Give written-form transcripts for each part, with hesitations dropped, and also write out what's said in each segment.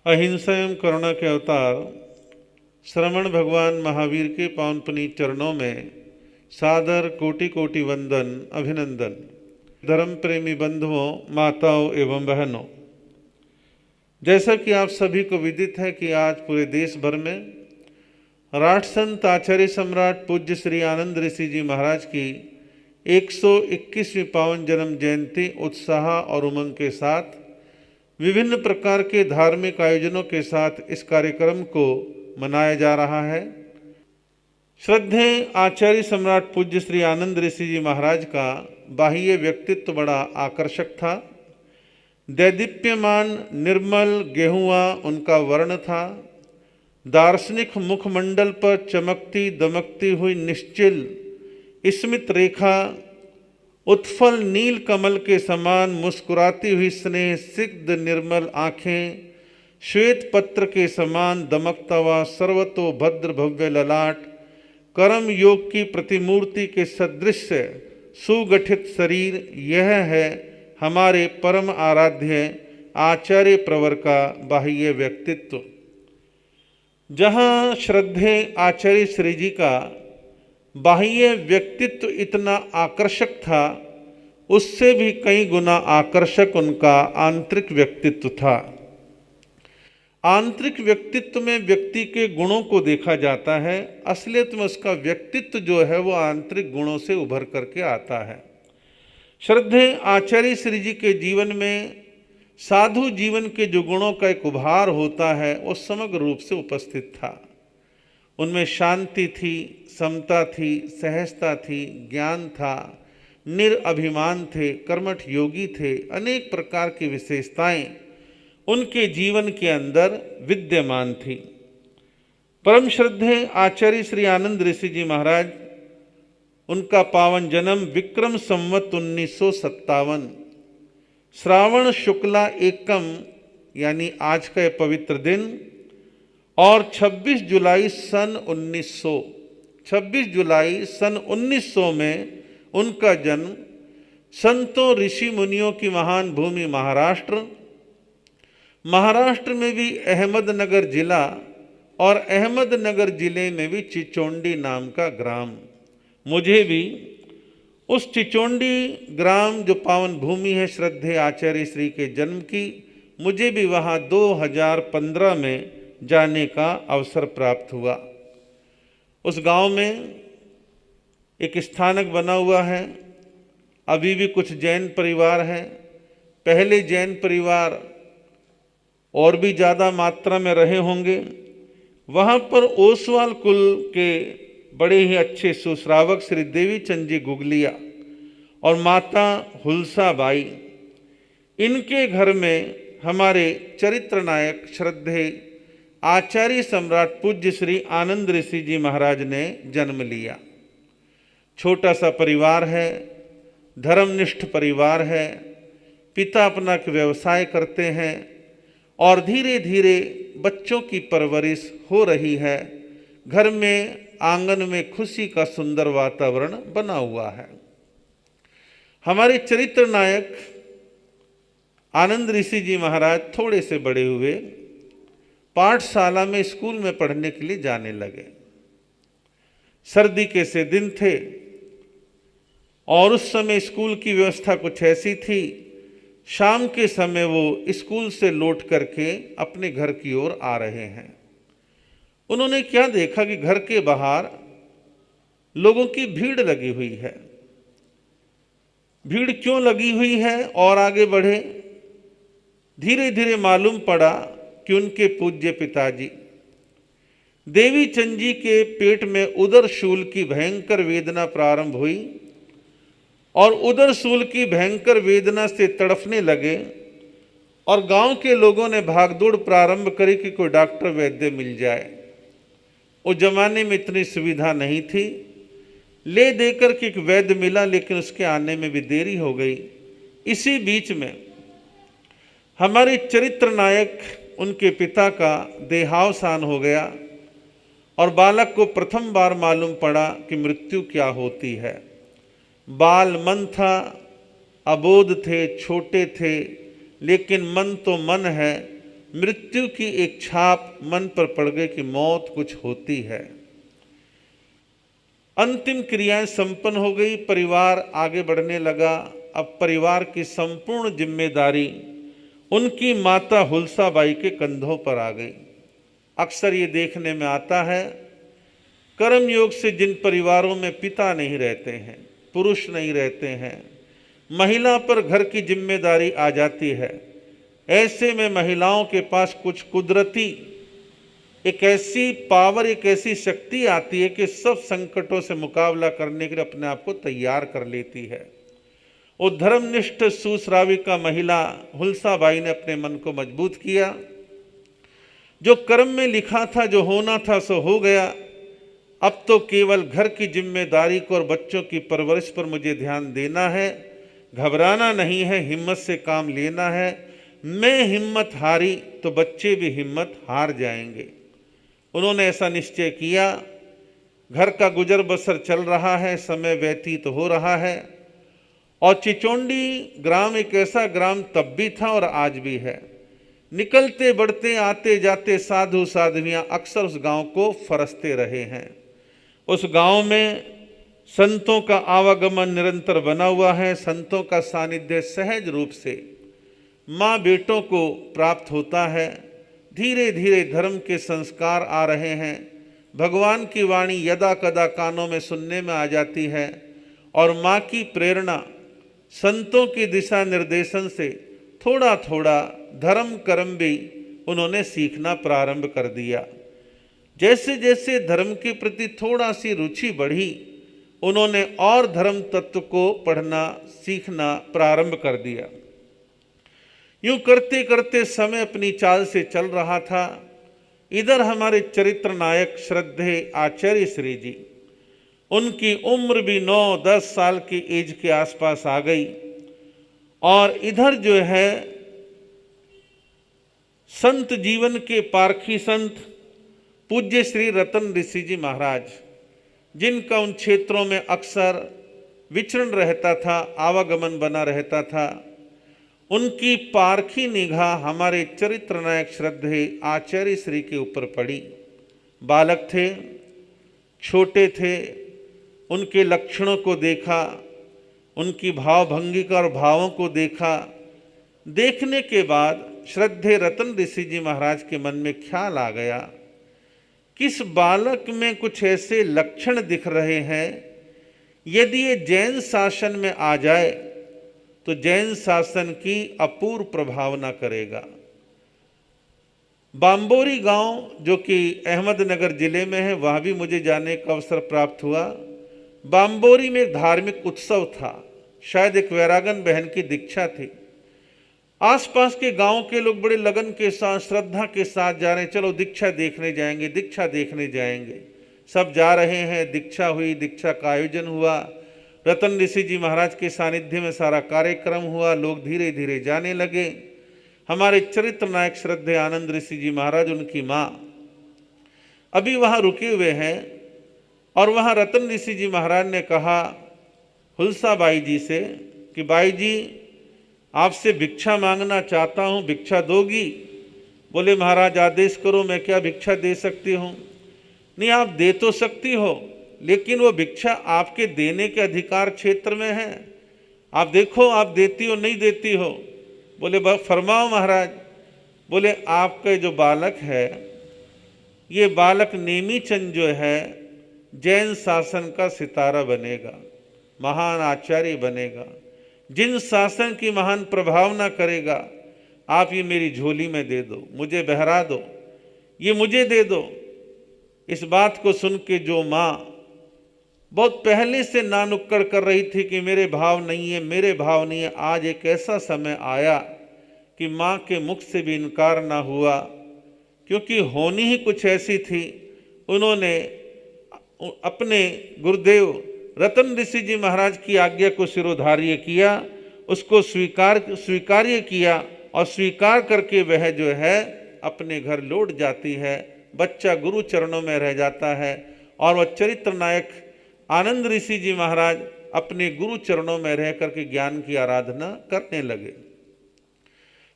अहिंसा एवं करुणा के अवतार श्रवण भगवान महावीर के पावन पुनीत चरणों में सादर कोटि कोटि वंदन अभिनंदन। धर्म प्रेमी बंधुओं, माताओं एवं बहनों, जैसा कि आप सभी को विदित है कि आज पूरे देश भर में राष्ट्र संत आचार्य सम्राट पूज्य श्री आनंद ऋषि जी महाराज की 121वीं पावन जन्म जयंती उत्साह और उमंग के साथ विभिन्न प्रकार के धार्मिक आयोजनों के साथ इस कार्यक्रम को मनाया जा रहा है। श्रद्धेय आचार्य सम्राट पूज्य श्री आनंद ऋषि जी महाराज का बाह्य व्यक्तित्व बड़ा आकर्षक था। दैदीप्यमान निर्मल गेहुआ उनका वर्ण था। दार्शनिक मुखमंडल पर चमकती दमकती हुई निश्चिल स्मित रेखा, उत्फल नील कमल के समान मुस्कुराती हुई स्नेह सिग्ध निर्मल आँखें, श्वेत पत्र के समान दमकता हुआ सर्वतो भद्र भव्य ललाट, कर्म योग की प्रतिमूर्ति के सदृश सुगठित शरीर, यह है हमारे परम आराध्य आचार्य प्रवर का बाह्य व्यक्तित्व। जहाँ श्रद्धेय आचार्य श्री जी का बाह्य व्यक्तित्व इतना आकर्षक था, उससे भी कई गुना आकर्षक उनका आंतरिक व्यक्तित्व था। आंतरिक व्यक्तित्व में व्यक्ति के गुणों को देखा जाता है, असलियत में उसका व्यक्तित्व जो है वो आंतरिक गुणों से उभर करके आता है। श्रद्धेय आचार्य श्री जी के जीवन में साधु जीवन के जो गुणों का एक उभार होता है वो समग्र रूप से उपस्थित था। उनमें शांति थी, समता थी, सहजता थी, ज्ञान था, निरअभिमान थे, कर्मठ योगी थे। अनेक प्रकार की विशेषताएं उनके जीवन के अंदर विद्यमान थी। परम श्रद्धेय आचार्य श्री आनंद ऋषि जी महाराज, उनका पावन जन्म विक्रम संवत 1957 श्रावण शुक्ला एकम यानी आज का यह पवित्र दिन और 26 जुलाई सन 1900 में उनका जन्म संतों ऋषि मुनियों की महान भूमि महाराष्ट्र में भी अहमदनगर जिला और अहमदनगर जिले में भी चिचोंडी नाम का ग्राम। मुझे भी उस चिचोंडी ग्राम जो पावन भूमि है श्रद्धेय आचार्य श्री के जन्म की, मुझे भी वहाँ 2015 में जाने का अवसर प्राप्त हुआ। उस गांव में एक स्थानक बना हुआ है। अभी भी कुछ जैन परिवार हैं। पहले जैन परिवार और भी ज़्यादा मात्रा में रहे होंगे। वहाँ पर ओसवाल कुल के बड़े ही अच्छे सुश्रावक श्री देवी चंद जी गुगलिया और माता हुलसा बाई, इनके घर में हमारे चरित्र नायक श्रद्धेय आचार्य सम्राट पूज्य श्री आनंद ऋषि जी महाराज ने जन्म लिया। छोटा सा परिवार है, धर्मनिष्ठ परिवार है। पिता अपना व्यवसाय करते हैं और धीरे धीरे बच्चों की परवरिश हो रही है। घर में आंगन में खुशी का सुंदर वातावरण बना हुआ है। हमारे चरित्र नायक आनंद ऋषि जी महाराज थोड़े से बड़े हुए, पाठशाला में स्कूल में पढ़ने के लिए जाने लगे। सर्दी के से दिन थे और उस समय स्कूल की व्यवस्था कुछ ऐसी थी, शाम के समय वो स्कूल से लौट करके अपने घर की ओर आ रहे हैं। उन्होंने क्या देखा कि घर के बाहर लोगों की भीड़ लगी हुई है। भीड़ क्यों लगी हुई है और आगे बढ़े, धीरे धीरे मालूम पड़ा कि उनके पूज्य पिताजी देवी चंद जी के पेट में उदर शूल की भयंकर वेदना प्रारंभ हुई और उदर शूल की भयंकर वेदना से तड़फने लगे और गांव के लोगों ने भागदौड़ प्रारंभ करी कि कोई डॉक्टर वैद्य मिल जाए। उस जमाने में इतनी सुविधा नहीं थी। ले देकर के एक वैद्य मिला, लेकिन उसके आने में भी देरी हो गई। इसी बीच में हमारे चरित्र नायक, उनके पिता का देहावसान हो गया और बालक को प्रथम बार मालूम पड़ा कि मृत्यु क्या होती है। बाल मन था, अबोध थे, छोटे थे, लेकिन मन तो मन है। मृत्यु की एक छाप मन पर पड़ गई कि मौत कुछ होती है। अंतिम क्रियाएं संपन्न हो गई, परिवार आगे बढ़ने लगा। अब परिवार की संपूर्ण जिम्मेदारी उनकी माता हुलसाबाई के कंधों पर आ गई। अक्सर ये देखने में आता है, कर्मयोग से जिन परिवारों में पिता नहीं रहते हैं, पुरुष नहीं रहते हैं, महिला पर घर की जिम्मेदारी आ जाती है। ऐसे में महिलाओं के पास कुछ कुदरती एक ऐसी पावर, एक ऐसी शक्ति आती है कि सब संकटों से मुकाबला करने के लिए अपने आप को तैयार कर लेती है। वो धर्मनिष्ठ सुश्राविका महिला हुलसाबाई ने अपने मन को मजबूत किया। जो कर्म में लिखा था, जो होना था सो हो गया। अब तो केवल घर की जिम्मेदारी को और बच्चों की परवरिश पर मुझे ध्यान देना है, घबराना नहीं है, हिम्मत से काम लेना है। मैं हिम्मत हारी तो बच्चे भी हिम्मत हार जाएंगे। उन्होंने ऐसा निश्चय किया। घर का गुजर बसर चल रहा है, समय व्यतीत हो रहा है। और चिचोंडी ग्राम एक ऐसा ग्राम तब भी था और आज भी है। निकलते बढ़ते आते जाते साधु साध्वियाँ अक्सर उस गांव को फरसते रहे हैं। उस गांव में संतों का आवागमन निरंतर बना हुआ है। संतों का सानिध्य सहज रूप से माँ बेटों को प्राप्त होता है। धीरे धीरे धर्म के संस्कार आ रहे हैं। भगवान की वाणी यदा कदा कानों में सुनने में आ जाती है और माँ की प्रेरणा, संतों की दिशा निर्देशन से थोड़ा थोड़ा धर्म कर्म भी उन्होंने सीखना प्रारंभ कर दिया। जैसे जैसे धर्म के प्रति थोड़ा सी रुचि बढ़ी, उन्होंने और धर्म तत्व को पढ़ना सीखना प्रारंभ कर दिया। यूं करते करते समय अपनी चाल से चल रहा था। इधर हमारे चरित्र नायक श्रद्धे आचार्य श्री जी, उनकी उम्र भी 9-10 साल की एज के आसपास आ गई। और इधर जो है संत जीवन के पारखी संत पूज्य श्री रतन ऋषि जी महाराज, जिनका उन क्षेत्रों में अक्सर विचरण रहता था, आवागमन बना रहता था, उनकी पारखी निगाह हमारे चरित्र नायक श्रद्धे आचार्य श्री के ऊपर पड़ी। बालक थे, छोटे थे, उनके लक्षणों को देखा, उनकी भावभंगिका और भावों को देखा। देखने के बाद श्रद्धे रतन ऋषि जी महाराज के मन में ख्याल आ गया, किस बालक में कुछ ऐसे लक्षण दिख रहे हैं, यदि ये जैन शासन में आ जाए तो जैन शासन की अपूर्व प्रभावना करेगा। बाम्बोरी गांव जो कि अहमदनगर जिले में है, वहाँ भी मुझे जाने का अवसर प्राप्त हुआ। बाम्बोरी में धार्मिक उत्सव था, शायद एक वैरागन बहन की दीक्षा थी। आसपास के गांव के लोग बड़े लगन के साथ, श्रद्धा के साथ जा रहे हैं, चलो दीक्षा देखने जाएंगे, दीक्षा देखने जाएंगे। सब जा रहे हैं, दीक्षा हुई, दीक्षा का आयोजन हुआ। रतन ऋषि जी महाराज के सानिध्य में सारा कार्यक्रम हुआ। लोग धीरे धीरे जाने लगे। हमारे चरित्र नायक श्रद्धे आनंद ऋषि जी महाराज, उनकी माँ अभी वहाँ रुके हुए हैं। और वहाँ रतन ऋषि जी महाराज ने कहा हुलसाबाई जी से कि बाई जी, आपसे भिक्षा मांगना चाहता हूँ, भिक्षा दोगी? बोले महाराज आदेश करो, मैं क्या भिक्षा दे सकती हूँ? नहीं, आप दे तो सकती हो, लेकिन वो भिक्षा आपके देने के अधिकार क्षेत्र में है। आप देखो, आप देती हो नहीं देती हो। बोले फरमाओ महाराज। बोले आपका जो बालक है, ये बालक नेमीचंद जो है जैन शासन का सितारा बनेगा, महान आचार्य बनेगा, जिन शासन की महान प्रभावना करेगा। आप ये मेरी झोली में दे दो, मुझे बहरा दो, ये मुझे दे दो। इस बात को सुन के जो माँ बहुत पहले से नानुक्कड़ कर रही थी कि मेरे भाव नहीं है, मेरे भाव नहीं है, आज एक ऐसा समय आया कि माँ के मुख से भी इनकार ना हुआ, क्योंकि होनी ही कुछ ऐसी थी। उन्होंने अपने गुरुदेव रतन ऋषि जी महाराज की आज्ञा को शिरोधार्य किया, उसको स्वीकार्य किया और स्वीकार करके वह जो है अपने घर लौट जाती है। बच्चा गुरु चरणों में रह जाता है और वह चरित्र नायक आनंद ऋषि जी महाराज अपने गुरु चरणों में रह करके ज्ञान की आराधना करने लगे।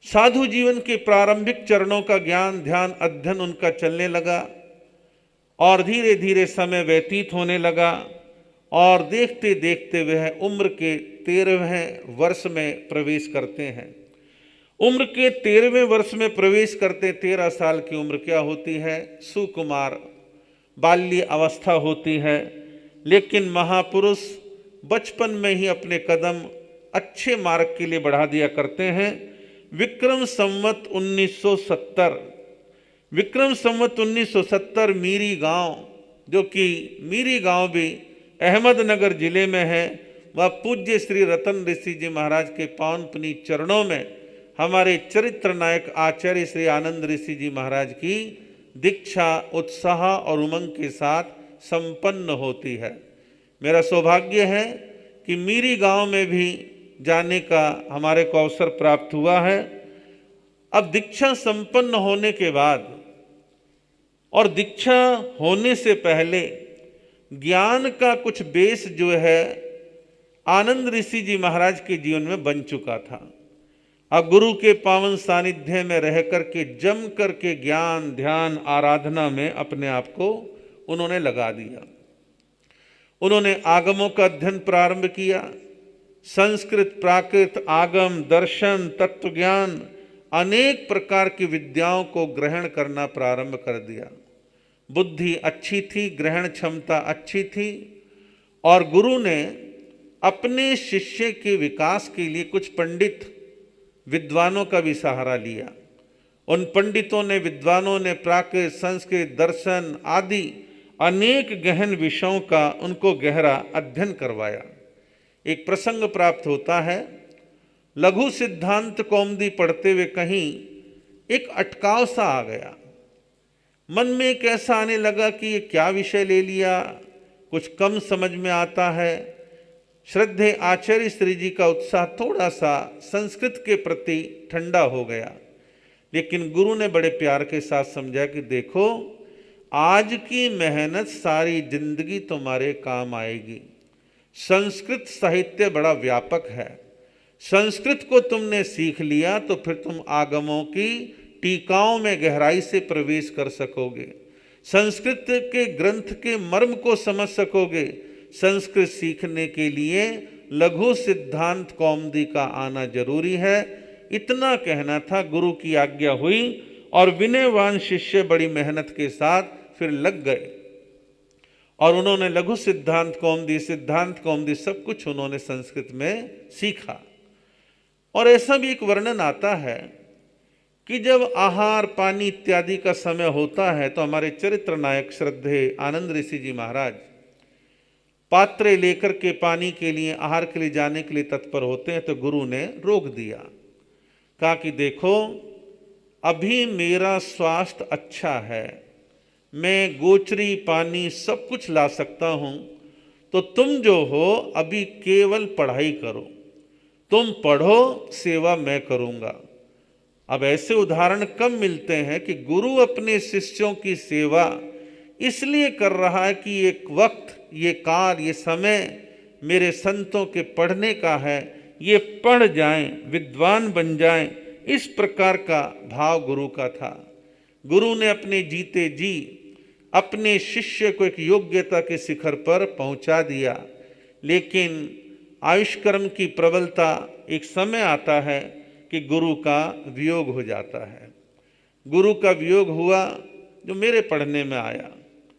साधु जीवन के प्रारंभिक चरणों का ज्ञान ध्यान अध्ययन उनका चलने लगा और धीरे धीरे समय व्यतीत होने लगा और देखते देखते वह उम्र के 13वें वर्ष में प्रवेश करते हैं। उम्र के 13वें वर्ष में प्रवेश करते 13 साल की उम्र क्या होती है? सुकुमार बाल्य अवस्था होती है। लेकिन महापुरुष बचपन में ही अपने कदम अच्छे मार्ग के लिए बढ़ा दिया करते हैं। विक्रम संवत 1970 मीरी गांव, जो कि मीरी गांव भी अहमदनगर जिले में है, वह पूज्य श्री रतन ऋषि जी महाराज के पावन पुनीत चरणों में हमारे चरित्र नायक आचार्य श्री आनंद ऋषि जी महाराज की दीक्षा उत्साह और उमंग के साथ संपन्न होती है। मेरा सौभाग्य है कि मीरी गांव में भी जाने का हमारे को अवसर प्राप्त हुआ है। अब दीक्षा संपन्न होने के बाद और दीक्षा होने से पहले ज्ञान का कुछ बेस जो है आनंद ऋषि जी महाराज के जीवन में बन चुका था। अब गुरु के पावन सानिध्य में रह करके जम करके ज्ञान ध्यान आराधना में अपने आप को उन्होंने लगा दिया। उन्होंने आगमों का अध्ययन प्रारंभ किया। संस्कृत प्राकृत आगम दर्शन तत्व ज्ञान अनेक प्रकार की विद्याओं को ग्रहण करना प्रारंभ कर दिया। बुद्धि अच्छी थी, ग्रहण क्षमता अच्छी थी और गुरु ने अपने शिष्य के विकास के लिए कुछ पंडित विद्वानों का भी सहारा लिया। उन पंडितों ने विद्वानों ने प्राकृत संस्कृत दर्शन आदि अनेक गहन विषयों का उनको गहरा अध्ययन करवाया। एक प्रसंग प्राप्त होता है, लघु सिद्धांत कौमुदी पढ़ते हुए कहीं एक अटकाव सा आ गया। मन में एक ऐसा आने लगा कि ये क्या विषय ले लिया, कुछ कम समझ में आता है। श्रद्धेय आचार्य श्री जी का उत्साह थोड़ा सा संस्कृत के प्रति ठंडा हो गया, लेकिन गुरु ने बड़े प्यार के साथ समझा कि देखो, आज की मेहनत सारी जिंदगी तुम्हारे काम आएगी। संस्कृत साहित्य बड़ा व्यापक है। संस्कृत को तुमने सीख लिया तो फिर तुम आगमों की टीकाओं में गहराई से प्रवेश कर सकोगे, संस्कृत के ग्रंथ के मर्म को समझ सकोगे। संस्कृत सीखने के लिए लघु सिद्धांत कौमुदी का आना जरूरी है। इतना कहना था, गुरु की आज्ञा हुई और विनयवान शिष्य बड़ी मेहनत के साथ फिर लग गए और उन्होंने लघु सिद्धांत कौमुदी सब कुछ उन्होंने संस्कृत में सीखा। और ऐसा भी एक वर्णन आता है कि जब आहार पानी इत्यादि का समय होता है तो हमारे चरित्र नायक श्रद्धेय आनंद ऋषि जी महाराज पात्रे लेकर के पानी के लिए आहार के लिए जाने के लिए तत्पर होते हैं, तो गुरु ने रोक दिया। कहा कि देखो, अभी मेरा स्वास्थ्य अच्छा है, मैं गोचरी पानी सब कुछ ला सकता हूँ, तो तुम जो हो अभी केवल पढ़ाई करो, तुम पढ़ो, सेवा मैं करूँगा। अब ऐसे उदाहरण कम मिलते हैं कि गुरु अपने शिष्यों की सेवा इसलिए कर रहा है कि एक वक्त, ये काल, ये समय मेरे संतों के पढ़ने का है, ये पढ़ जाएं, विद्वान बन जाएं। इस प्रकार का भाव गुरु का था। गुरु ने अपने जीते जी अपने शिष्य को एक योग्यता के शिखर पर पहुंचा दिया, लेकिन आयुष्कर्म की प्रबलता, एक समय आता है कि गुरु का वियोग हो जाता है। गुरु का वियोग हुआ जो मेरे पढ़ने में आया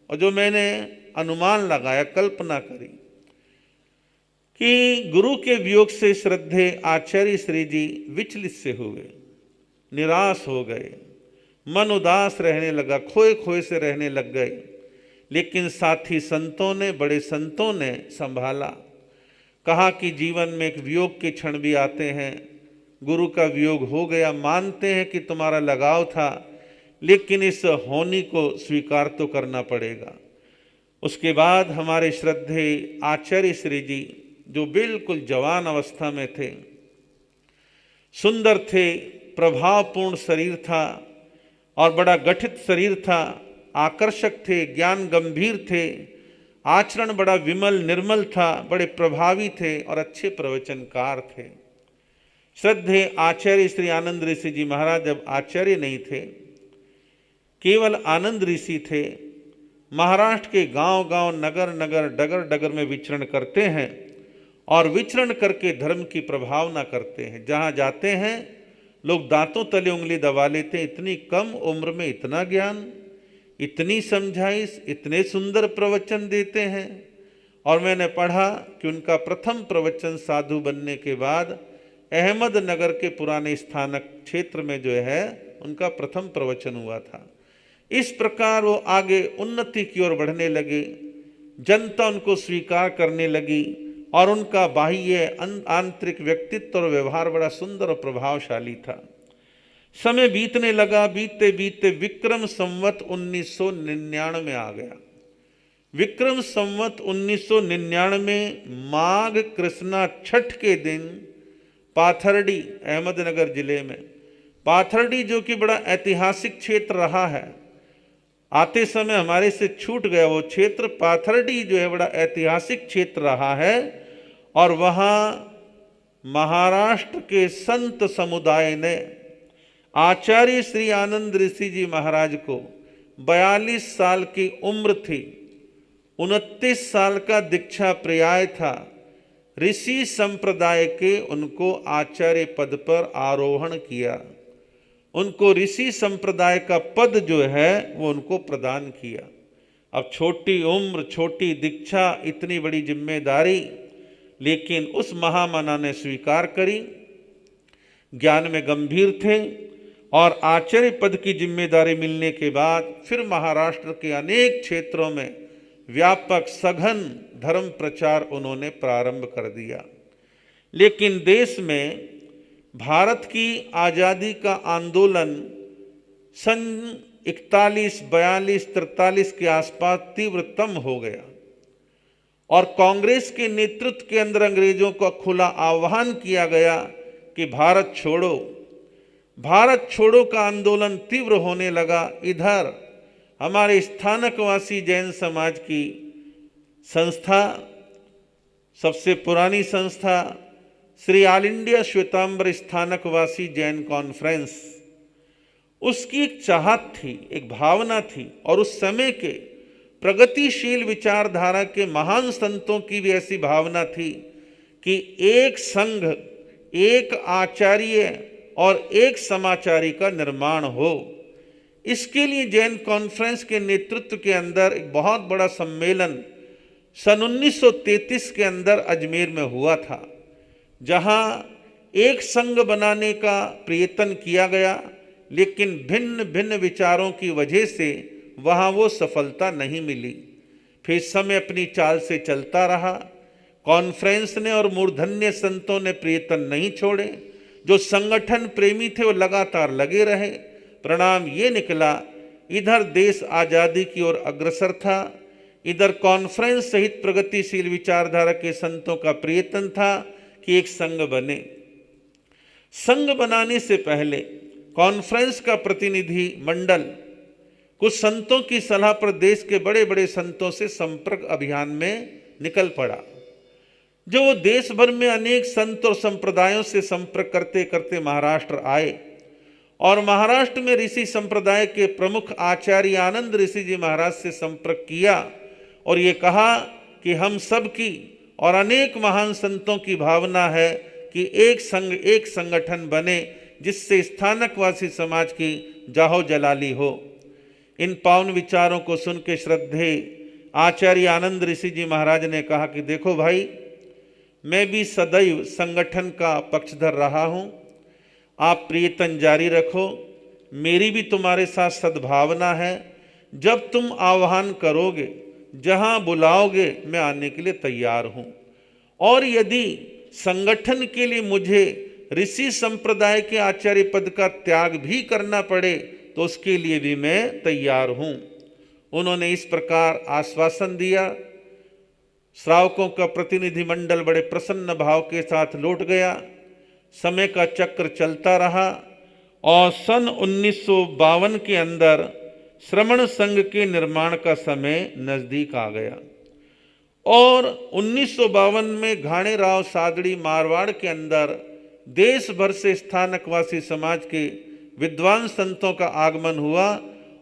और जो मैंने अनुमान लगाया, कल्पना करी कि गुरु के वियोग से श्रद्धेय आचार्य श्री जी विचलित से हुए, निराश हो गए, मन उदास रहने लगा, खोए खोए से रहने लग गए। लेकिन साथी संतों ने, बड़े संतों ने संभाला। कहा कि जीवन में एक वियोग के क्षण भी आते हैं। गुरु का वियोग हो गया, मानते हैं कि तुम्हारा लगाव था, लेकिन इस होनी को स्वीकार तो करना पड़ेगा। उसके बाद हमारे श्रद्धेय आचार्य श्री जी, जो बिल्कुल जवान अवस्था में थे, सुंदर थे, प्रभावपूर्ण शरीर था और बड़ा गठित शरीर था, आकर्षक थे, ज्ञान गंभीर थे, आचरण बड़ा विमल निर्मल था, बड़े प्रभावी थे और अच्छे प्रवचनकार थे। श्रद्धेय आचार्य श्री आनंद ऋषि जी महाराज जब आचार्य नहीं थे, केवल आनंद ऋषि थे, महाराष्ट्र के गांव गांव, नगर नगर, डगर डगर में विचरण करते हैं और विचरण करके धर्म की प्रभावना करते हैं। जहां जाते हैं लोग दांतों तले उंगली दबा लेते हैं। इतनी कम उम्र में इतना ज्ञान, इतनी समझाइश, इतने सुंदर प्रवचन देते हैं। और मैंने पढ़ा कि उनका प्रथम प्रवचन साधु बनने के बाद अहमदनगर के पुराने स्थानक क्षेत्र में जो है उनका प्रथम प्रवचन हुआ था। इस प्रकार वो आगे उन्नति की ओर बढ़ने लगे, जनता उनको स्वीकार करने लगी और उनका बाह्य आंतरिक व्यक्तित्व और व्यवहार बड़ा सुंदर और प्रभावशाली था। समय बीतने लगा, बीतते बीतते विक्रम संवत 1999 आ गया। विक्रम संवत 1999 माघ कृष्णा छठ के दिन पाथर्डी, अहमदनगर जिले में पाथर्डी, जो कि बड़ा ऐतिहासिक क्षेत्र रहा है, आते समय हमारे से छूट गया वो क्षेत्र। पाथर्डी जो है बड़ा ऐतिहासिक क्षेत्र रहा है और वहाँ महाराष्ट्र के संत समुदाय ने आचार्य श्री आनंद ऋषि जी महाराज को 42 साल की उम्र थी, 29 साल का दीक्षा पर्याय था, ऋषि संप्रदाय के उनको आचार्य पद पर आरोहण किया। उनको ऋषि संप्रदाय का पद जो है वो उनको प्रदान किया। अब छोटी उम्र, छोटी दीक्षा, इतनी बड़ी जिम्मेदारी, लेकिन उस महामना ने स्वीकार करी। ज्ञान में गंभीर थे और आचार्य पद की जिम्मेदारी मिलने के बाद फिर महाराष्ट्र के अनेक क्षेत्रों में व्यापक सघन धर्म प्रचार उन्होंने प्रारंभ कर दिया। लेकिन देश में भारत की आज़ादी का आंदोलन सन 41, 42, 43 के आसपास तीव्रतम हो गया और कांग्रेस के नेतृत्व के अंदर अंग्रेजों का खुला आह्वान किया गया कि भारत छोड़ो। भारत छोड़ो का आंदोलन तीव्र होने लगा। इधर हमारे स्थानकवासी जैन समाज की संस्था, सबसे पुरानी संस्था Shri all India Shwetambar Sthanakvasi Jain conference, उसकी एक चाहत थी, एक भावना थी और उस समय के प्रगतिशील विचारधारा के महान संतों की भी ऐसी भावना थी कि एक संघ, एक आचार्य और एक समाचारी का निर्माण हो। इसके लिए जैन कॉन्फ्रेंस के नेतृत्व के अंदर एक बहुत बड़ा सम्मेलन सन 1933 के अंदर अजमेर में हुआ था, जहां एक संघ बनाने का प्रयत्न किया गया, लेकिन भिन्न भिन्न विचारों की वजह से वहां वो सफलता नहीं मिली। फिर समय अपनी चाल से चलता रहा। कॉन्फ्रेंस ने और मूर्धन्य संतों ने प्रयत्न नहीं छोड़े। जो संगठन प्रेमी थे वो लगातार लगे रहे। परिणाम ये निकला, इधर देश आज़ादी की ओर अग्रसर था, इधर कॉन्फ्रेंस सहित प्रगतिशील विचारधारा के संतों का प्रयत्न था कि एक संघ बने। संघ बनाने से पहले कॉन्फ्रेंस का प्रतिनिधि मंडल कुछ संतों की सलाह पर देश के बड़े बड़े संतों से संपर्क अभियान में निकल पड़ा। जो वो देश भर में अनेक संत और संप्रदायों से संपर्क करते करते महाराष्ट्र आए और महाराष्ट्र में ऋषि संप्रदाय के प्रमुख आचार्य आनंद ऋषि जी महाराज से संपर्क किया और ये कहा कि हम सब की और अनेक महान संतों की भावना है कि एक संघ, एक संगठन बने जिससे स्थानकवासी समाज की जाहो जलाली हो। इन पावन विचारों को सुन के श्रद्धेय आचार्य आनंद ऋषि जी महाराज ने कहा कि देखो भाई, मैं भी सदैव संगठन का पक्षधर रहा हूँ, आप प्रयत्न जारी रखो, मेरी भी तुम्हारे साथ सद्भावना है। जब तुम आह्वान करोगे, जहाँ बुलाओगे, मैं आने के लिए तैयार हूँ। और यदि संगठन के लिए मुझे ऋषि संप्रदाय के आचार्य पद का त्याग भी करना पड़े तो उसके लिए भी मैं तैयार हूँ। उन्होंने इस प्रकार आश्वासन दिया। श्रावकों का प्रतिनिधिमंडल बड़े प्रसन्न भाव के साथ लौट गया। समय का चक्र चलता रहा और सन 1952 के अंदर श्रमण संघ के निर्माण का समय नजदीक आ गया और 1952 में घाणेराव सादड़ी मारवाड़ के अंदर देश भर से स्थानकवासी समाज के विद्वान संतों का आगमन हुआ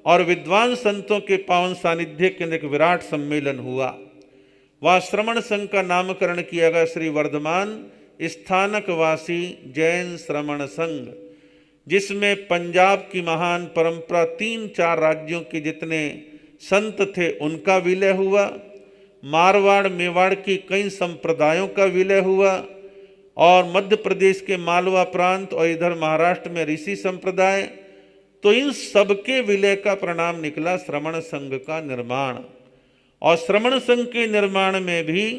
और विद्वान संतों के पावन सानिध्य के एक विराट सम्मेलन हुआ। वहाँ श्रमण संघ का नामकरण किया गया श्री वर्धमान स्थानकवासी जैन श्रमण संघ, जिसमें पंजाब की महान परंपरा 3-4 राज्यों के जितने संत थे उनका विलय हुआ, मारवाड़ मेवाड़ की कई संप्रदायों का विलय हुआ और मध्य प्रदेश के मालवा प्रांत और इधर महाराष्ट्र में ऋषि संप्रदाय। तो इन सबके विलय का परिणाम निकला श्रमण संघ का निर्माण। और श्रमण संघ के निर्माण में भी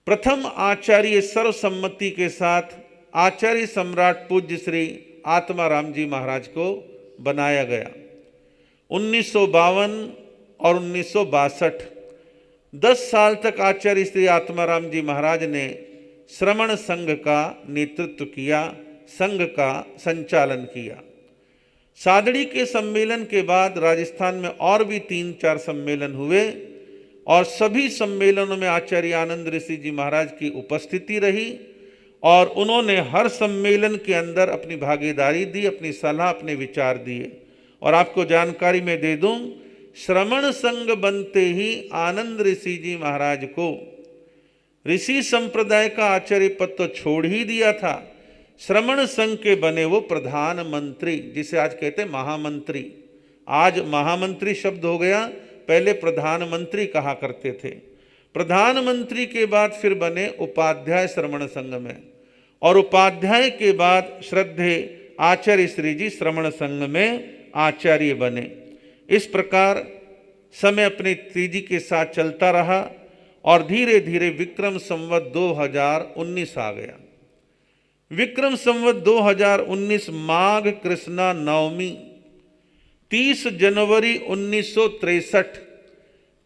प्रथम आचार्य सर्वसम्मति के साथ आचार्य सम्राट पूज्य श्री आत्माराम जी महाराज को बनाया गया। 1952 और 1962 10 साल तक आचार्य श्री आत्माराम जी महाराज ने श्रमण संघ का नेतृत्व किया, संघ का संचालन किया। सादड़ी के सम्मेलन के बाद राजस्थान में और भी 3-4 सम्मेलन हुए और सभी सम्मेलनों में आचार्य आनंद ऋषि जी महाराज की उपस्थिति रही और उन्होंने हर सम्मेलन के अंदर अपनी भागीदारी दी, अपनी सलाह, अपने विचार दिए। और आपको जानकारी में दे दूं, श्रमण संघ बनते ही आनंद ऋषि जी महाराज को ऋषि संप्रदाय का आचार्य पद तो छोड़ ही दिया था, श्रमण संघ के बने वो प्रधानमंत्री, जिसे आज कहते हैं महामंत्री। आज महामंत्री शब्द हो गया, पहले प्रधानमंत्री कहा करते थे। प्रधानमंत्री के बाद फिर बने उपाध्याय श्रमण संघ में और उपाध्याय के बाद श्रद्धे आचार्य श्री जी श्रमण संघ में आचार्य बने। इस प्रकार समय अपनी तेजी के साथ चलता रहा और धीरे धीरे विक्रम संवत 2019 आ गया। विक्रम संवत 2019 माघ कृष्णा नवमी 30 जनवरी 1963,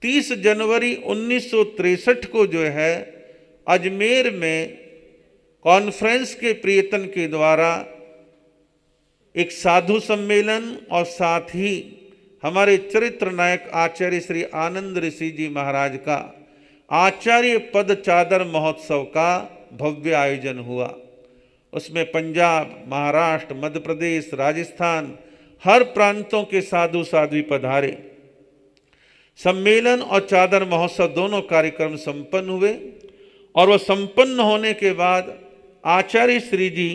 30 जनवरी 1963 को जो है अजमेर में कॉन्फ्रेंस के प्रयत्न के द्वारा एक साधु सम्मेलन और साथ ही हमारे चरित्र नायक आचार्य श्री आनंद ऋषि जी महाराज का आचार्य पद चादर महोत्सव का भव्य आयोजन हुआ। उसमें पंजाब, महाराष्ट्र, मध्य प्रदेश, राजस्थान हर प्रांतों के साधु साध्वी पधारे। सम्मेलन और चादर महोत्सव दोनों कार्यक्रम संपन्न हुए और वह संपन्न होने के बाद आचार्य श्री जी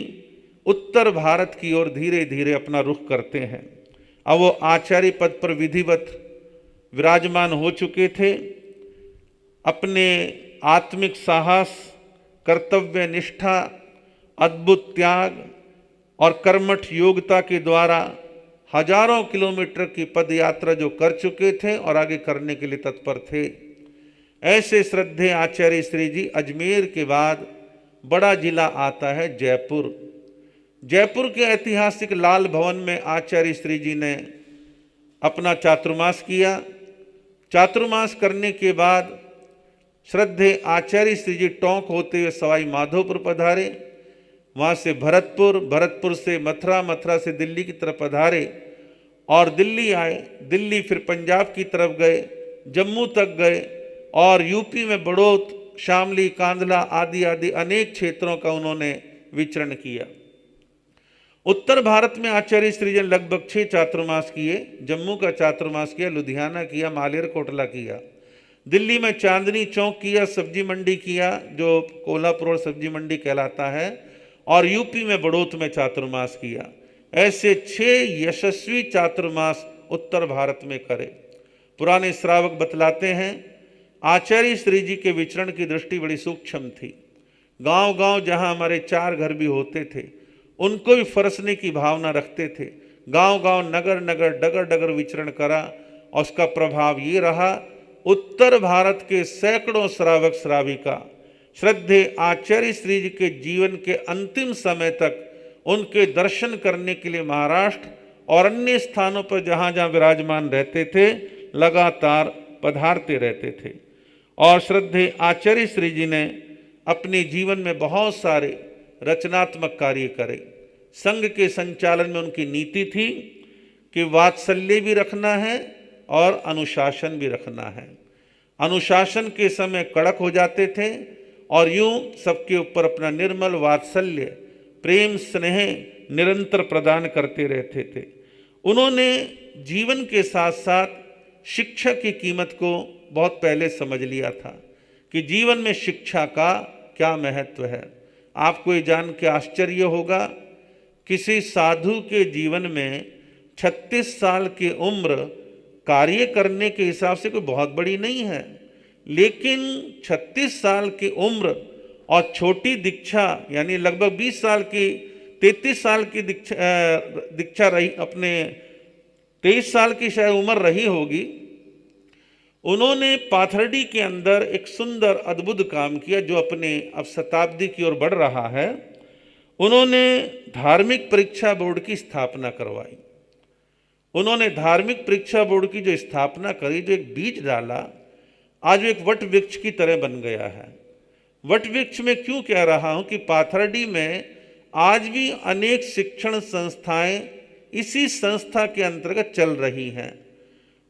उत्तर भारत की ओर धीरे धीरे अपना रुख करते हैं। अब वो आचार्य पद पर विधिवत विराजमान हो चुके थे। अपने आत्मिक साहस, कर्तव्य निष्ठा, अद्भुत त्याग और कर्मठ योग्यता के द्वारा हजारों किलोमीटर की पद यात्रा जो कर चुके थे और आगे करने के लिए तत्पर थे, ऐसे श्रद्धेय आचार्य श्री जी अजमेर के बाद बड़ा जिला आता है जयपुर। जयपुर के ऐतिहासिक लाल भवन में आचार्य श्री जी ने अपना चातुर्मास किया। चातुर्मास करने के बाद श्रद्धेय आचार्य श्री जी टोंक होते हुए सवाई माधोपुर पधारे, वहाँ से भरतपुर, भरतपुर से मथुरा, मथुरा से दिल्ली की तरफ पधारे और दिल्ली आए। दिल्ली फिर पंजाब की तरफ गए, जम्मू तक गए और यूपी में बड़ौत, शामली, कांधला आदि आदि अनेक क्षेत्रों का उन्होंने विचरण किया। उत्तर भारत में आचार्य श्री जी ने लगभग 6 चातुर्मास किए। जम्मू का चातुर्मास किया, लुधियाना किया, मालेर कोटला किया, दिल्ली में चांदनी चौक किया, सब्जी मंडी किया जो कोल्हापुर सब्जी मंडी कहलाता है, और यूपी में बड़ौत में चातुर्मास किया। ऐसे 6 यशस्वी चातुर्मास उत्तर भारत में करे। पुराने श्रावक बतलाते हैं आचार्य श्री जी के विचरण की दृष्टि बड़ी सूक्ष्म थी। गांव-गांव जहां हमारे 4 घर भी होते थे उनको भी फरसने की भावना रखते थे। गांव-गांव, नगर-नगर, डगर-डगर विचरण करा और उसका प्रभाव ये रहा, उत्तर भारत के सैकड़ों श्रावक श्राविका श्रद्धेय आचार्य श्री जी के जीवन के अंतिम समय तक उनके दर्शन करने के लिए महाराष्ट्र और अन्य स्थानों पर जहाँ जहाँ विराजमान रहते थे लगातार पधारते रहते थे। और श्रद्धेय आचार्य श्री जी ने अपने जीवन में बहुत सारे रचनात्मक कार्य करे। संघ के संचालन में उनकी नीति थी कि वात्सल्य भी रखना है और अनुशासन भी रखना है। अनुशासन के समय कड़क हो जाते थे और यूं सबके ऊपर अपना निर्मल वात्सल्य, प्रेम, स्नेह निरंतर प्रदान करते रहते थे। उन्होंने जीवन के साथ साथ शिक्षा की कीमत को बहुत पहले समझ लिया था कि जीवन में शिक्षा का क्या महत्व है। आपको ये जान के आश्चर्य होगा, किसी साधु के जीवन में 36 साल की उम्र कार्य करने के हिसाब से कोई बहुत बड़ी नहीं है, लेकिन 36 साल की उम्र और छोटी दीक्षा यानी लगभग 20 साल की 33 साल की दीक्षा रही, अपने 23 साल की शायद उम्र रही होगी। उन्होंने पाथर्डी के अंदर एक सुंदर अद्भुत काम किया जो अपने अब शताब्दी की ओर बढ़ रहा है। उन्होंने धार्मिक परीक्षा बोर्ड की स्थापना करवाई। उन्होंने धार्मिक परीक्षा बोर्ड की जो स्थापना करी, जो एक बीज डाला, आज वो एक वट वृक्ष की तरह बन गया है। वट वृक्ष में क्यों कह रहा हूं कि पाथर्डी में आज भी अनेक शिक्षण संस्थाएं इसी संस्था के अंतर्गत चल रही हैं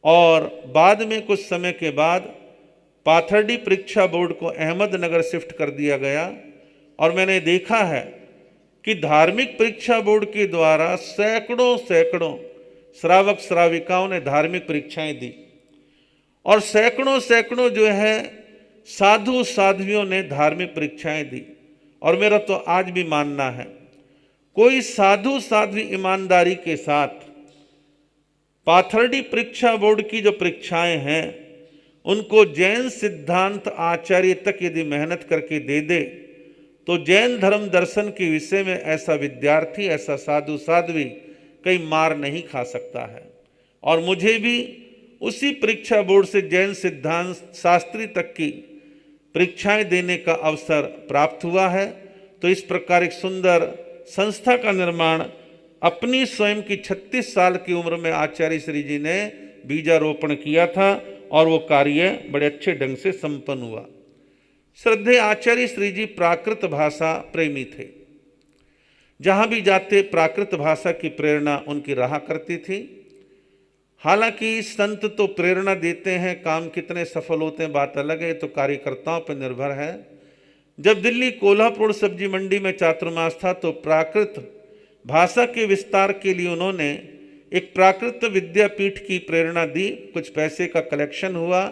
और बाद में कुछ समय के बाद पाथर्डी परीक्षा बोर्ड को अहमदनगर शिफ्ट कर दिया गया। और मैंने देखा है कि धार्मिक परीक्षा बोर्ड के द्वारा सैकड़ों श्रावक श्राविकाओं ने धार्मिक परीक्षाएं दी और सैकड़ों जो है साधु साध्वियों ने धार्मिक परीक्षाएं दी। और मेरा तो आज भी मानना है, कोई साधु साध्वी ईमानदारी के साथ पाथर्डी परीक्षा बोर्ड की जो परीक्षाएं हैं उनको जैन सिद्धांत आचार्य तक यदि मेहनत करके दे दे तो जैन धर्म दर्शन के विषय में ऐसा विद्यार्थी, ऐसा साधु साध्वी कहीं मार नहीं खा सकता है। और मुझे भी उसी परीक्षा बोर्ड से जैन सिद्धांत शास्त्री तक की परीक्षाएं देने का अवसर प्राप्त हुआ है। तो इस प्रकार एक सुंदर संस्था का निर्माण अपनी स्वयं की 36 साल की उम्र में आचार्य श्री जी ने बीजारोपण किया था और वो कार्य बड़े अच्छे ढंग से संपन्न हुआ। श्रद्धेय आचार्य श्री जी प्राकृत भाषा प्रेमी थे। जहाँ भी जाते प्राकृत भाषा की प्रेरणा उनकी रहा करती थी। हालांकि संत तो प्रेरणा देते हैं, काम कितने सफल होते हैं बात अलग है, तो कार्यकर्ताओं पर निर्भर है। जब दिल्ली कोल्हापुर सब्जी मंडी में चातुर्मास था तो प्राकृत भाषा के विस्तार के लिए उन्होंने एक प्राकृत विद्यापीठ की प्रेरणा दी। कुछ पैसे का कलेक्शन हुआ,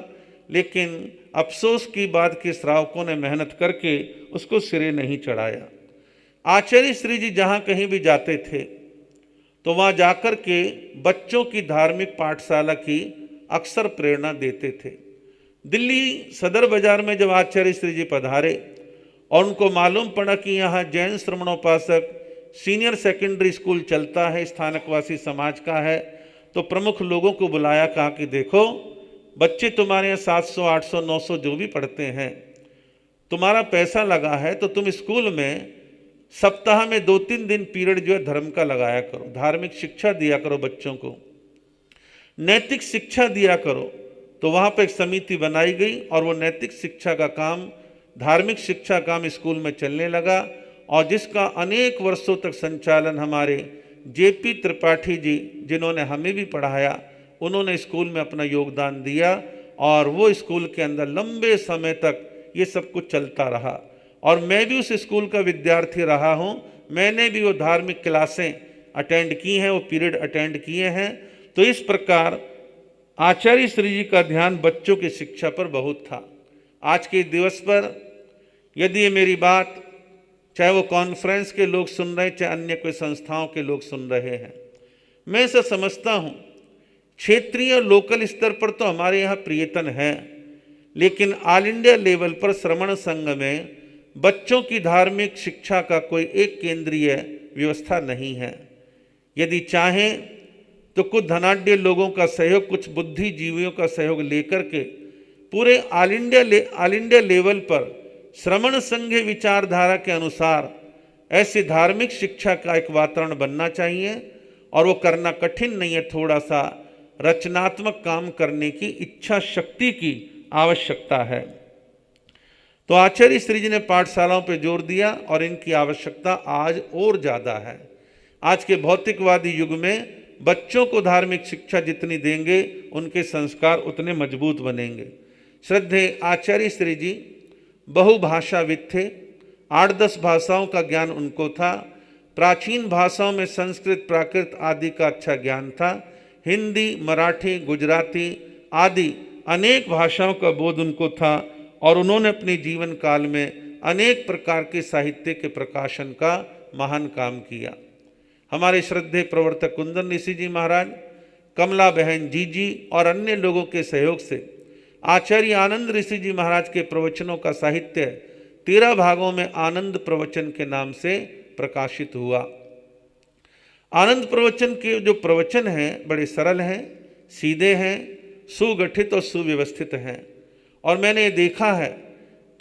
लेकिन अफसोस की बात कि श्रावकों ने मेहनत करके उसको सिरे नहीं चढ़ाया। आचार्य श्री जी जहाँ कहीं भी जाते थे तो वहाँ जाकर के बच्चों की धार्मिक पाठशाला की अक्सर प्रेरणा देते थे। दिल्ली सदर बाजार में जब आचार्य श्री जी पधारे और उनको मालूम पड़ा कि यहाँ जैन श्रमणोपासक सीनियर सेकेंडरी स्कूल चलता है, स्थानकवासी समाज का है, तो प्रमुख लोगों को बुलाया, कहा कि देखो बच्चे तुम्हारे यहाँ 700, 800, 900 जो भी पढ़ते हैं, तुम्हारा पैसा लगा है तो तुम स्कूल में सप्ताह में 2-3 दिन पीरियड जो है धर्म का लगाया करो, धार्मिक शिक्षा दिया करो, बच्चों को नैतिक शिक्षा दिया करो। तो वहाँ पर एक समिति बनाई गई और वो नैतिक शिक्षा का काम, धार्मिक शिक्षा काम स्कूल में चलने लगा और जिसका अनेक वर्षों तक संचालन हमारे जेपी त्रिपाठी जी, जिन्होंने हमें भी पढ़ाया, उन्होंने स्कूल में अपना योगदान दिया और वो स्कूल के अंदर लंबे समय तक ये सब कुछ चलता रहा। और मैं भी उस स्कूल का विद्यार्थी रहा हूँ, मैंने भी वो धार्मिक क्लासें अटेंड की हैं, वो पीरियड अटेंड किए हैं। तो इस प्रकार आचार्य श्री जी का ध्यान बच्चों की शिक्षा पर बहुत था। आज के दिवस पर यदि ये मेरी बात चाहे वो कॉन्फ्रेंस के लोग सुन रहे हैं, चाहे अन्य कोई संस्थाओं के लोग सुन रहे हैं, मैं ऐसा समझता हूँ क्षेत्रीय और लोकल स्तर पर तो हमारे यहाँ प्रियतन है, लेकिन ऑल इंडिया लेवल पर श्रमण संघ में बच्चों की धार्मिक शिक्षा का कोई एक केंद्रीय व्यवस्था नहीं है। यदि चाहें तो कुछ धनाढ्य लोगों का सहयोग, कुछ बुद्धिजीवियों का सहयोग लेकर के पूरे ऑल इंडिया लेवल पर श्रमण संघ विचारधारा के अनुसार ऐसी धार्मिक शिक्षा का एक वातावरण बनना चाहिए। और वो करना कठिन नहीं है, थोड़ा सा रचनात्मक काम करने की इच्छा शक्ति की आवश्यकता है। तो आचार्य श्री जी ने पाठशालाओं पर जोर दिया और इनकी आवश्यकता आज और ज़्यादा है। आज के भौतिकवादी युग में बच्चों को धार्मिक शिक्षा जितनी देंगे उनके संस्कार उतने मजबूत बनेंगे। श्रद्धेय आचार्य श्री जी बहुभाषाविद थे। 8-10 भाषाओं का ज्ञान उनको था। प्राचीन भाषाओं में संस्कृत, प्राकृत आदि का अच्छा ज्ञान था। हिंदी, मराठी, गुजराती आदि अनेक भाषाओं का बोध उनको था और उन्होंने अपने जीवन काल में अनेक प्रकार के साहित्य के प्रकाशन का महान काम किया। हमारे श्रद्धेय प्रवर्तक कुंदन ऋषि जी महाराज, कमला बहन जी और अन्य लोगों के सहयोग से आचार्य आनंद ऋषि जी महाराज के प्रवचनों का साहित्य 13 भागों में आनंद प्रवचन के नाम से प्रकाशित हुआ। आनंद प्रवचन के जो प्रवचन हैं बड़े सरल हैं, सीधे हैं, सुगठित और सुव्यवस्थित हैं। और मैंने देखा है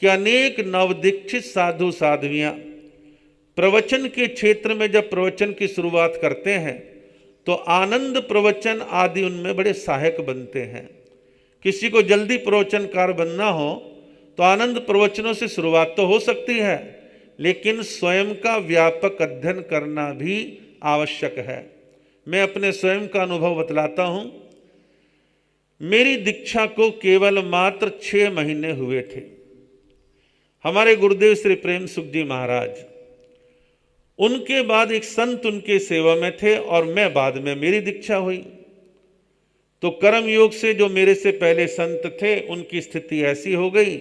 कि अनेक नवदीक्षित साधु साध्वियाँ प्रवचन के क्षेत्र में जब प्रवचन की शुरुआत करते हैं तो आनंद प्रवचन आदि उनमें बड़े सहायक बनते हैं। किसी को जल्दी प्रवचनकार बनना हो तो आनंद प्रवचनों से शुरुआत तो हो सकती है, लेकिन स्वयं का व्यापक अध्ययन करना भी आवश्यक है। मैं अपने स्वयं का अनुभव बतलाता हूँ। मेरी दीक्षा को केवल मात्र 6 महीने हुए थे। हमारे गुरुदेव श्री प्रेम सुख जी महाराज, उनके बाद एक संत उनके सेवा में थे और मैं बाद में मेरी दीक्षा हुई। तो कर्म योग से जो मेरे से पहले संत थे उनकी स्थिति ऐसी हो गई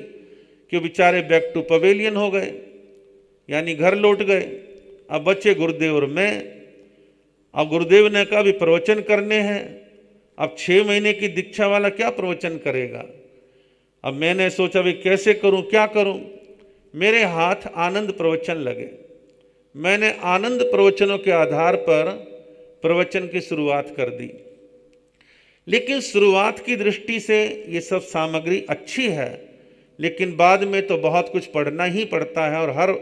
कि बेचारे बैक टू पवेलियन हो गए, यानी घर लौट गए। अब बचे गुरुदेव और मैं। अब गुरुदेव ने कहा भी प्रवचन करने हैं। अब 6 महीने की दीक्षा वाला क्या प्रवचन करेगा। अब मैंने सोचा भी कैसे करूं, क्या करूं। मेरे हाथ आनंद प्रवचन लगे। मैंने आनंद प्रवचनों के आधार पर प्रवचन की शुरुआत कर दी। लेकिन शुरुआत की दृष्टि से ये सब सामग्री अच्छी है, लेकिन बाद में तो बहुत कुछ पढ़ना ही पड़ता है और हर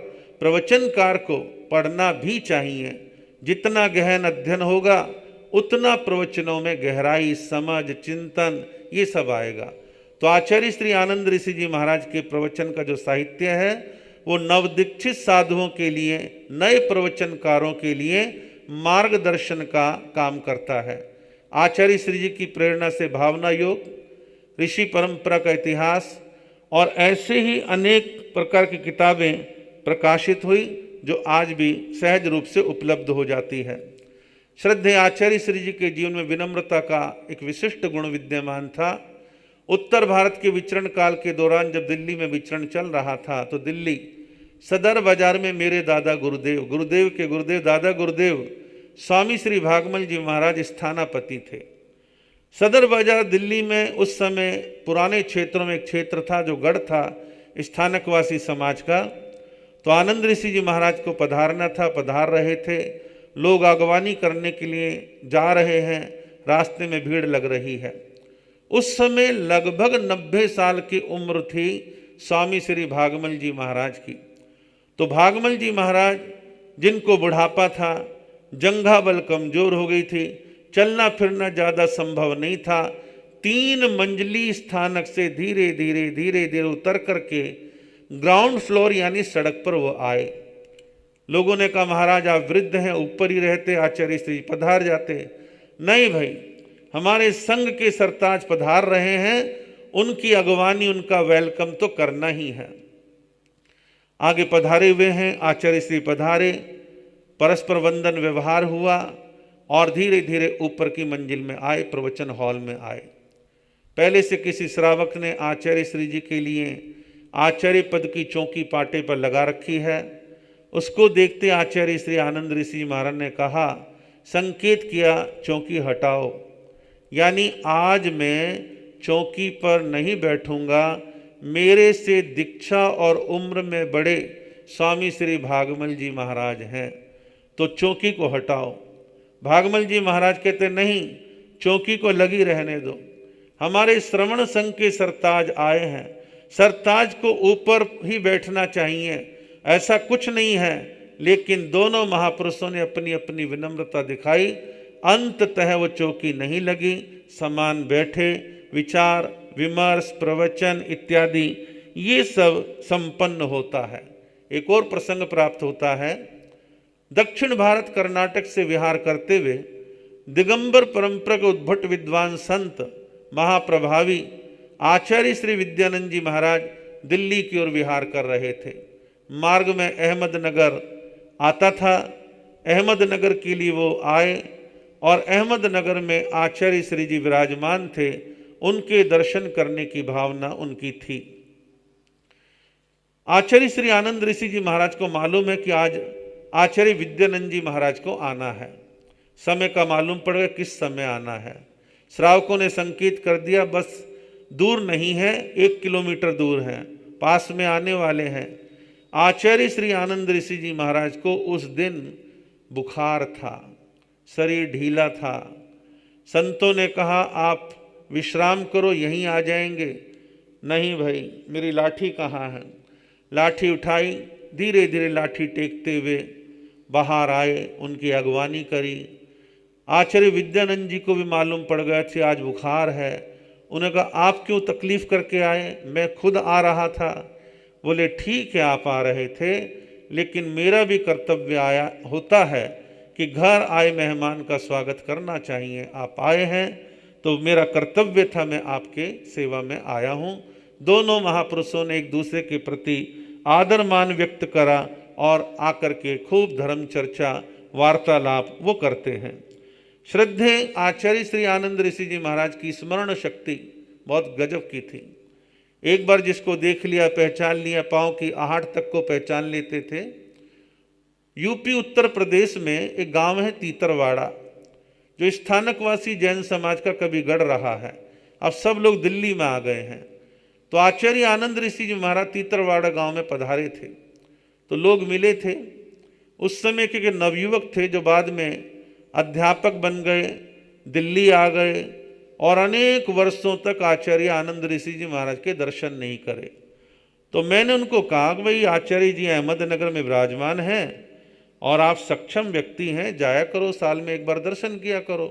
प्रवचनकार को पढ़ना भी चाहिए। जितना गहन अध्ययन होगा उतना प्रवचनों में गहराई, समझ, चिंतन ये सब आएगा। तो आचार्य श्री आनंद ऋषि जी महाराज के प्रवचन का जो साहित्य है वो नवदीक्षित साधुओं के लिए, नए प्रवचनकारों के लिए मार्गदर्शन का काम करता है। आचार्य श्री जी की प्रेरणा से भावना योग, ऋषि परंपरा का इतिहास और ऐसे ही अनेक प्रकार की किताबें प्रकाशित हुई जो आज भी सहज रूप से उपलब्ध हो जाती है। श्रद्धेय आचार्य श्री जी के जीवन में विनम्रता का एक विशिष्ट गुण विद्यमान था। उत्तर भारत के विचरण काल के दौरान जब दिल्ली में विचरण चल रहा था तो दिल्ली सदर बाजार में मेरे दादा गुरुदेव, गुरुदेव के गुरुदेव दादा गुरुदेव स्वामी श्री भागमल जी महाराज स्थानापति थे। सदर बाजार दिल्ली में उस समय पुराने क्षेत्रों में एक क्षेत्र था जो गढ़ था स्थानकवासी समाज का। तो आनंद ऋषि जी महाराज को पधारना था, पधार रहे थे। लोग आगवानी करने के लिए जा रहे हैं, रास्ते में भीड़ लग रही है। उस समय लगभग 90 साल की उम्र थी स्वामी श्री भागमल जी महाराज की। तो भागमल जी महाराज जिनको बुढ़ापा था, जंघा बल कमजोर हो गई थी, चलना फिरना ज़्यादा संभव नहीं था, 3 मंजिली स्थानक से धीरे धीरे उतर करके ग्राउंड फ्लोर यानी सड़क पर वो आए। लोगों ने कहा महाराज आप वृद्ध हैं, ऊपर ही रहते, आचार्य श्री पधार जाते। नहीं भाई, हमारे संघ के सरताज पधार रहे हैं, उनकी अगवानी, उनका वेलकम तो करना ही है। आगे पधारे हुए हैं, आचार्य श्री पधारे, परस्पर वंदन व्यवहार हुआ और धीरे धीरे ऊपर की मंजिल में आए, प्रवचन हॉल में आए। पहले से किसी श्रावक ने आचार्य श्री जी के लिए आचार्य पद की चौकी पाटे पर लगा रखी है। उसको देखते आचार्य श्री आनंद ऋषि महाराज ने कहा, संकेत किया चौकी हटाओ, यानी आज मैं चौकी पर नहीं बैठूंगा। मेरे से दीक्षा और उम्र में बड़े स्वामी श्री भागमल जी महाराज हैं, तो चौकी को हटाओ। भागमल जी महाराज कहते नहीं, चौकी को लगी रहने दो। हमारे श्रवण संघ के सरताज आए हैं, सरताज को ऊपर ही बैठना चाहिए, ऐसा कुछ नहीं है। लेकिन दोनों महापुरुषों ने अपनी अपनी विनम्रता दिखाई। अंततः वो चौकी नहीं लगी, समान बैठे, विचार विमर्श, प्रवचन इत्यादि ये सब संपन्न होता है। एक और प्रसंग प्राप्त होता है। दक्षिण भारत कर्नाटक से विहार करते हुए दिगंबर परंपरा के उद्भट विद्वान संत महाप्रभावी आचार्य श्री विद्यानंद जी महाराज दिल्ली की ओर विहार कर रहे थे। मार्ग में अहमदनगर आता था। अहमदनगर के लिए वो आए और अहमदनगर में आचार्य श्री जी विराजमान थे। उनके दर्शन करने की भावना उनकी थी। आचार्य श्री आनंद ऋषि जी महाराज को मालूम है कि आज आचार्य विद्यानंद जी महाराज को आना है। समय का मालूम पड़ गया किस समय आना है। श्रावकों ने संकेत कर दिया, बस दूर नहीं है, 1 किलोमीटर दूर है, पास में आने वाले हैं। आचार्य श्री आनंद ऋषि जी महाराज को उस दिन बुखार था, शरीर ढीला था। संतों ने कहा आप विश्राम करो, यहीं आ जाएंगे। नहीं भाई, मेरी लाठी कहाँ है। लाठी उठाई, धीरे धीरे लाठी टेकते हुए बाहर आए, उनकी अगवानी करी। आचार्य विद्यानंद जी को भी मालूम पड़ गया कि आज बुखार है। उन्होंने कहा आप क्यों तकलीफ करके आए, मैं खुद आ रहा था। बोले ठीक है आप आ रहे थे, लेकिन मेरा भी कर्तव्य आया होता है कि घर आए मेहमान का स्वागत करना चाहिए। आप आए हैं तो मेरा कर्तव्य था, मैं आपके सेवा में आया हूँ। दोनों महापुरुषों ने एक दूसरे के प्रति आदर मान व्यक्त करा और आकर के खूब धर्म चर्चा वार्तालाप वो करते हैं। श्रद्धे आचार्य श्री आनंद ऋषि जी महाराज की स्मरण शक्ति बहुत गजब की थी। एक बार जिसको देख लिया, पहचान लिया, पाँव की आहट तक को पहचान लेते थे। यूपी उत्तर प्रदेश में एक गांव है तीतरवाड़ा, जो स्थानकवासी जैन समाज का कभी गढ़ रहा है। अब सब लोग दिल्ली में आ गए हैं। तो आचार्य आनंद ऋषि जी महाराज तीतरवाड़ा गांव में पधारे थे, तो लोग मिले थे। उस समय के नवयुवक थे जो बाद में अध्यापक बन गए, दिल्ली आ गए और अनेक वर्षों तक आचार्य आनंद ऋषि जी महाराज के दर्शन नहीं करे। तो मैंने उनको कहा कि भाई आचार्य जी अहमदनगर में विराजमान हैं और आप सक्षम व्यक्ति हैं, जाया करो, साल में एक बार दर्शन किया करो।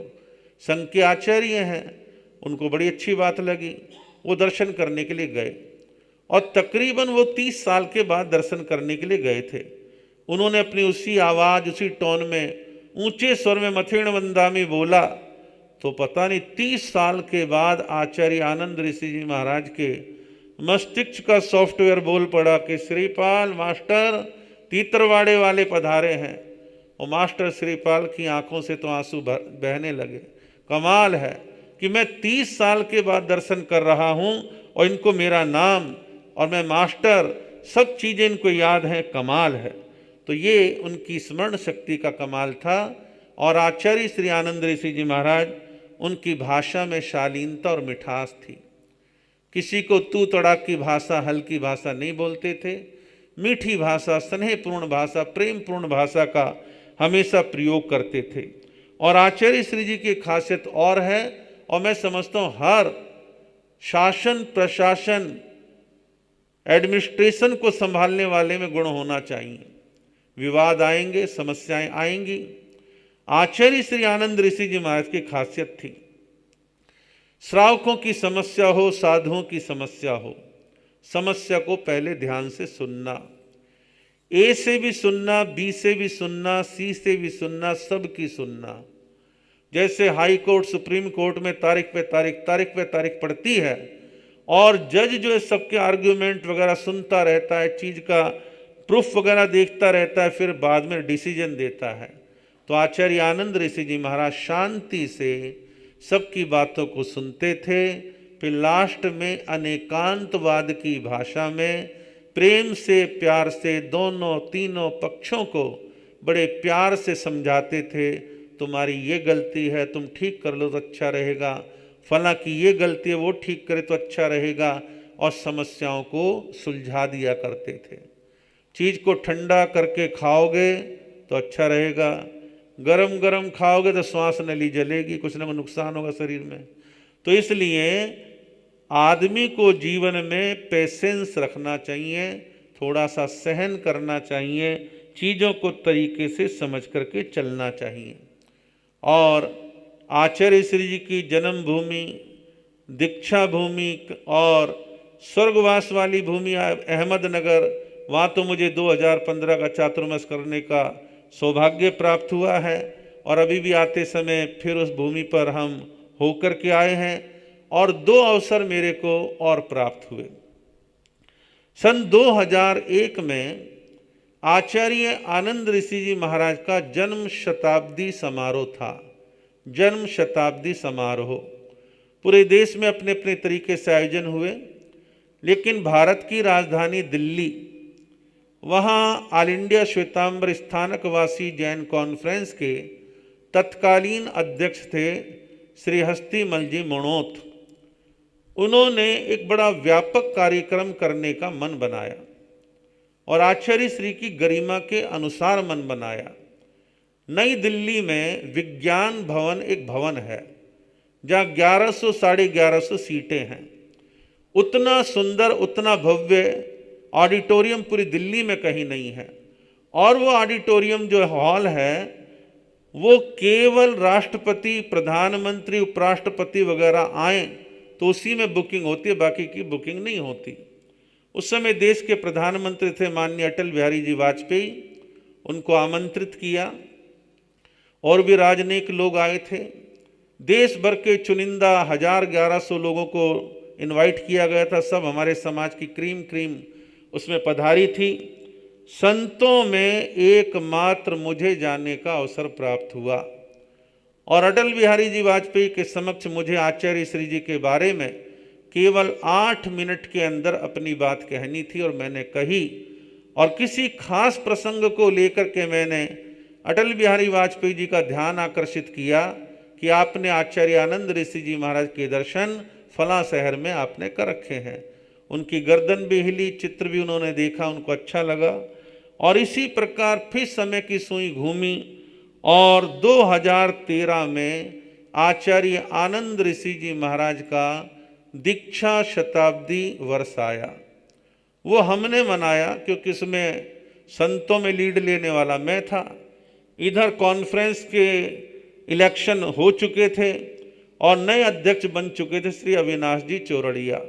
संघ के आचार्य हैं। उनको बड़ी अच्छी बात लगी, वो दर्शन करने के लिए गए और तकरीबन वो 30 साल के बाद दर्शन करने के लिए गए थे। उन्होंने अपनी उसी आवाज़, उसी टोन में, ऊंचे स्वर में मथेण वंदामी बोला, तो पता नहीं 30 साल के बाद आचार्य आनंद ऋषि जी महाराज के मस्तिष्क का सॉफ्टवेयर बोल पड़ा कि श्रीपाल मास्टर तीतरवाड़े वाले पधारे हैं। और मास्टर श्रीपाल की आंखों से तो आंसू बहने लगे। कमाल है कि मैं 30 साल के बाद दर्शन कर रहा हूं और इनको मेरा नाम और मैं मास्टर, सब चीज़ें इनको याद हैं। कमाल है। तो ये उनकी स्मरण शक्ति का कमाल था। और आचार्य श्री आनंद ऋषि जी महाराज, उनकी भाषा में शालीनता और मिठास थी। किसी को तू तड़ाक की भाषा, हल्की भाषा नहीं बोलते थे। मीठी भाषा, स्नेहपूर्ण भाषा, प्रेमपूर्ण भाषा का हमेशा प्रयोग करते थे। और आचार्य श्री जी की खासियत और है, और मैं समझता हूँ हर शासन प्रशासन एडमिनिस्ट्रेशन को संभालने वाले में गुण होना चाहिए। विवाद आएंगे, समस्याएं आएंगी। आचार्य श्री आनंद ऋषि जी महाराज की खासियत थी, श्रावकों की समस्या हो, साधुओं की समस्या हो, समस्या को पहले ध्यान से सुनना। ए से भी सुनना, बी से भी सुनना, सी से भी सुनना, सबकी सुनना। जैसे हाई कोर्ट, सुप्रीम कोर्ट में तारीख पे तारीख पड़ती है और जज जो है सबके आर्ग्यूमेंट वगैरह सुनता रहता है, चीज़ का प्रूफ वगैरह देखता रहता है, फिर बाद में डिसीजन देता है। तो आचार्य आनंद ऋषि जी महाराज शांति से सबकी बातों को सुनते थे। फिर लास्ट में अनेकांतवाद की भाषा में प्रेम से, प्यार से दोनों तीनों पक्षों को बड़े प्यार से समझाते थे। तुम्हारी ये गलती है, तुम ठीक कर लो तो अच्छा रहेगा, फला की ये गलती है, वो ठीक करे तो अच्छा रहेगा, और समस्याओं को सुलझा दिया करते थे। चीज़ को ठंडा करके खाओगे तो अच्छा रहेगा, गरम गरम खाओगे तो श्वास नली जलेगी, कुछ ना कुछ नुकसान होगा शरीर में। तो इसलिए आदमी को जीवन में पेशेंस रखना चाहिए, थोड़ा सा सहन करना चाहिए, चीज़ों को तरीके से समझ करके चलना चाहिए। और आचार्य श्री जी की जन्मभूमि, दीक्षा भूमि और स्वर्गवास वाली भूमि अहमदनगर, वहाँ तो मुझे 2015 का चातुर्मास करने का सौभाग्य प्राप्त हुआ है और अभी भी आते समय फिर उस भूमि पर हम होकर के आए हैं। और 2 अवसर मेरे को और प्राप्त हुए। सन 2001 में आचार्य आनंद ऋषि जी महाराज का जन्म शताब्दी समारोह था। जन्म शताब्दी समारोह पूरे देश में अपने अपने तरीके से आयोजन हुए, लेकिन भारत की राजधानी दिल्ली, वहाँ all India Shwetambar Sthanakvasi Jain conference के तत्कालीन अध्यक्ष थे श्री हस्तिमल जी मणोत। उन्होंने एक बड़ा व्यापक कार्यक्रम करने का मन बनाया और आचार्य श्री की गरिमा के अनुसार मन बनाया। नई दिल्ली में विज्ञान भवन एक भवन है जहाँ 1100 साढ़े 1100 सीटें हैं। उतना सुंदर, उतना भव्य ऑडिटोरियम पूरी दिल्ली में कहीं नहीं है। और वो ऑडिटोरियम जो हॉल है वो केवल राष्ट्रपति, प्रधानमंत्री, उपराष्ट्रपति वगैरह आए तो उसी में बुकिंग होती है, बाकी की बुकिंग नहीं होती। उस समय देश के प्रधानमंत्री थे माननीय अटल बिहारी जी वाजपेयी, उनको आमंत्रित किया और भी राजनयिक लोग आए थे। देश भर के चुनिंदा 1100 लोगों को इनवाइट किया गया था। सब हमारे समाज की क्रीम उसमें पधारी थी। संतों में एकमात्र मुझे जाने का अवसर प्राप्त हुआ और अटल बिहारी जी वाजपेयी के समक्ष मुझे आचार्य श्री जी के बारे में केवल 8 मिनट के अंदर अपनी बात कहनी थी और मैंने कही। और किसी खास प्रसंग को लेकर के मैंने अटल बिहारी वाजपेयी जी का ध्यान आकर्षित किया कि आपने आचार्य आनंद ऋषि जी महाराज के दर्शन फला शहर में आपने कर रखे हैं। उनकी गर्दन भी हिली, चित्र भी उन्होंने देखा, उनको अच्छा लगा। और इसी प्रकार फिर समय की सुई घूमी और 2013 में आचार्य आनंद ऋषि जी महाराज का दीक्षा शताब्दी वर्ष आया। वो हमने मनाया क्योंकि इसमें संतों में लीड लेने वाला मैं था। इधर कॉन्फ्रेंस के इलेक्शन हो चुके थे और नए अध्यक्ष बन चुके थे श्री अविनाश जी चौरड़िया।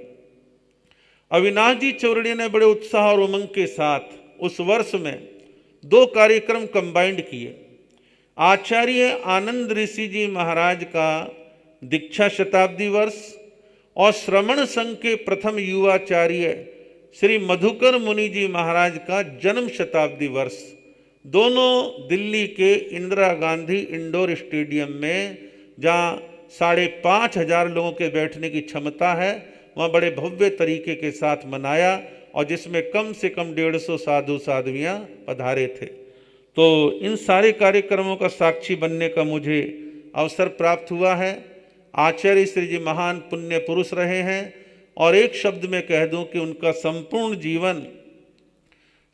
अविनाश जी चौरड़िया ने बड़े उत्साह और उमंग के साथ उस वर्ष में 2 कार्यक्रम कंबाइंड किए। आचार्य आनंद ऋषि जी महाराज का दीक्षा शताब्दी वर्ष और श्रमण संघ के प्रथम युवाचार्य श्री मधुकर मुनि जी महाराज का जन्म शताब्दी वर्ष, दोनों दिल्ली के इंदिरा गांधी इंडोर स्टेडियम में, जहाँ 5,500 लोगों के बैठने की क्षमता है, वहाँ बड़े भव्य तरीके के साथ मनाया और जिसमें कम से कम 150 साधु साध्वियाँ पधारे थे। तो इन सारे कार्यक्रमों का साक्षी बनने का मुझे अवसर प्राप्त हुआ है। आचार्य श्री जी महान पुण्य पुरुष रहे हैं और एक शब्द में कह दूं कि उनका संपूर्ण जीवन